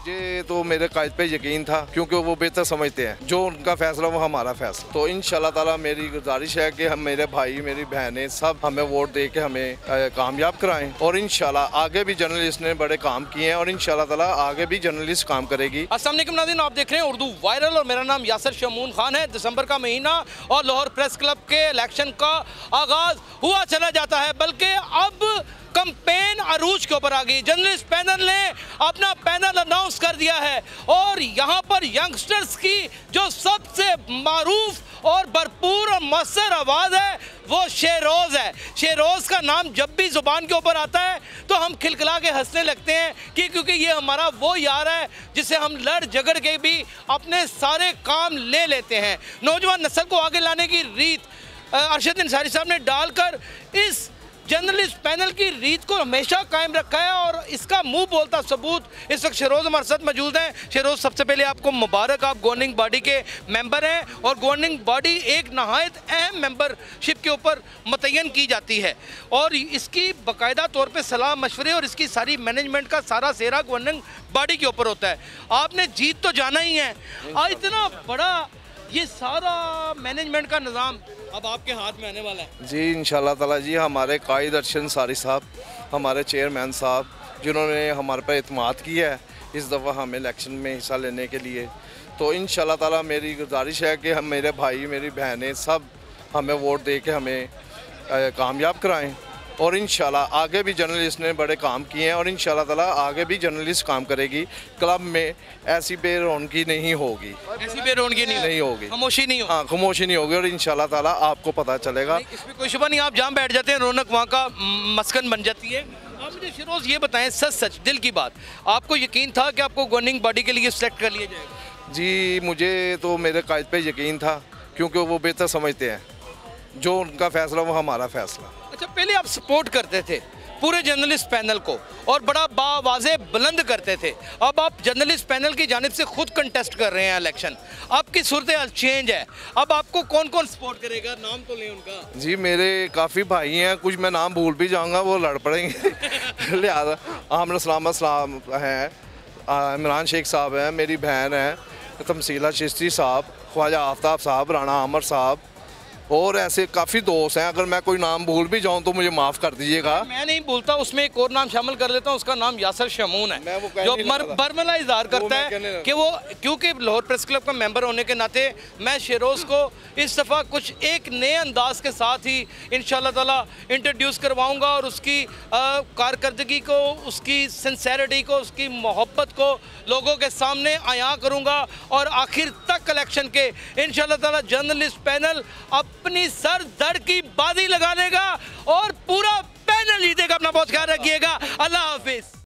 मुझे तो मेरे कायद पे यकीन था क्योंकि वो बेहतर समझते हैं, जो उनका फैसला वो हमारा फैसला। तो इंशाल्लाह ताला मेरी गुजारिश है कि हम मेरे भाई मेरी बहनें सब हमें वोट दे के हमें कामयाब कराएं और इंशाल्लाह आगे भी जर्नलिस्ट ने बड़े काम किए हैं और इंशाल्लाह ताला आगे भी जर्नलिस्ट काम करेगी। अस्सलाम वालेकुम नाज़रीन, आप देख रहे हैं उर्दू वायरल और मेरा नाम यासर शमून खान है। दिसंबर का महीना और लाहौर प्रेस क्लब के इलेक्शन का आगाज हुआ चला जाता है, बल्कि अब कैंपेन अरूज के ऊपर आ गई। जर्नलिस्ट पैनल ने अपना पैनल अनाउंस कर दिया है और यहाँ पर यंगस्टर्स की जो सबसे मारूफ और भरपूर और मौसर आवाज़ है वो शेरोज़ है। शेरोज़ का नाम जब भी ज़ुबान के ऊपर आता है तो हम खिलखिला के हंसने लगते हैं कि क्योंकि ये हमारा वो यार है जिसे हम लड़ झगड़ के भी अपने सारे काम ले लेते हैं। नौजवान नस्ल को आगे लाने की रीत अरशद अंसारी साहब ने डालकर इस जर्नलिस्ट पैनल की रीत को हमेशा कायम रखा है और इसका मुंह बोलता सबूत इस वक्त शेरोज़ हमारे साथ मौजूद हैं। शेरोज़, सबसे पहले आपको मुबारक, आप गवर्निंग बॉडी के मेंबर हैं और गवर्निंग बॉडी एक नहायत अहम मेंबरशिप के ऊपर मुतय्यन की जाती है और इसकी बाकायदा तौर पे सलाह मशवरे और इसकी सारी मैनेजमेंट का सारा सेहरा गवर्निंग बॉडी के ऊपर होता है। आपने जीत तो जाना ही है, इतना बड़ा ये सारा मैनेजमेंट का निज़ाम अब आपके हाथ में आने वाला है। जी इंशाल्लाह ताला जी, हमारे कायद अरशद अंसारी साहब, हमारे चेयरमैन साहब जिन्होंने हमारे पर एतमाद किया है इस दफ़ा हमें इलेक्शन में हिस्सा लेने के लिए, तो इंशाल्लाह ताला मेरी गुजारिश है कि हम मेरे भाई मेरी बहनें सब हमें वोट दे के हमें कामयाब कराएं और इंशाल्लाह आगे भी जर्नलिस्ट ने बड़े काम किए हैं और इंशाल्लाह ताला आगे भी जर्नलिस्ट काम करेगी। क्लब में ऐसी बेरौनकी नहीं होगी, ऐसी बेरौनकी नहीं होगी, खामोशी नहीं होगी। हाँ, खामोशी नहीं होगी और इंशाल्लाह ताला आपको पता चलेगा। इसमें कोई शुबा नहीं, आप जहाँ बैठ जाते हैं रौनक वहाँ का मस्कन बन जाती है। आप मुझे शेरोज़ ये बताएं, सच सच दिल की बात, आपको यकीन था कि आपको गवर्निंग बॉडी के लिए सिलेक्ट कर लिया जाएगा? जी मुझे तो मेरे कायद पे यकीन था क्योंकि वो बेहतर समझते हैं, जो उनका फैसला वो हमारा फैसला। अच्छा, पहले आप सपोर्ट करते थे पूरे जर्नलिस्ट पैनल को और बड़ा बावाज़े बुलंद करते थे, अब आप जर्नलिस्ट पैनल की जानिब से खुद कंटेस्ट कर रहे हैं इलेक्शन, आपकी सूरत हाल चेंज है, अब आपको कौन कौन सपोर्ट करेगा? नाम तो लें उनका। जी मेरे काफ़ी भाई हैं, कुछ मैं नाम भूल भी जाऊंगा वो लड़ पड़ेंगे लिहाजा आमर सलाम हैं, इमरान शेख साहब हैं, मेरी बहन है तमसीला चिश्ती साहब, ख्वाजा आफ्ताब साहब, राना आमर साहब और ऐसे काफ़ी दोस्त हैं। अगर मैं कोई नाम भूल भी जाऊं तो मुझे माफ़ कर दीजिएगा। मैं नहीं भूलता, उसमें एक और नाम शामिल कर लेता हूं, उसका नाम यासर शमून है, जो बरमला इज़हार करता है कि वो क्योंकि लाहौर प्रेस क्लब का मेंबर होने के नाते मैं शेरोज़ को इस दफ़ा कुछ एक नए अंदाज के साथ ही इंशाल्लाह ताला इंट्रोड्यूस करवाऊँगा और उसकी कारकर्दगी को, उसकी सिंसेरिटी को, उसकी मोहब्बत को लोगों के सामने आया करूँगा और आखिर तक इलेक्शन के इंशाल्लाह ताला जर्नलिस्ट पैनल अपनी सर दर्द की बाजी लगा लेगा और पूरा पैनल जीतेगा। अपना बहुत ख्याल रखिएगा।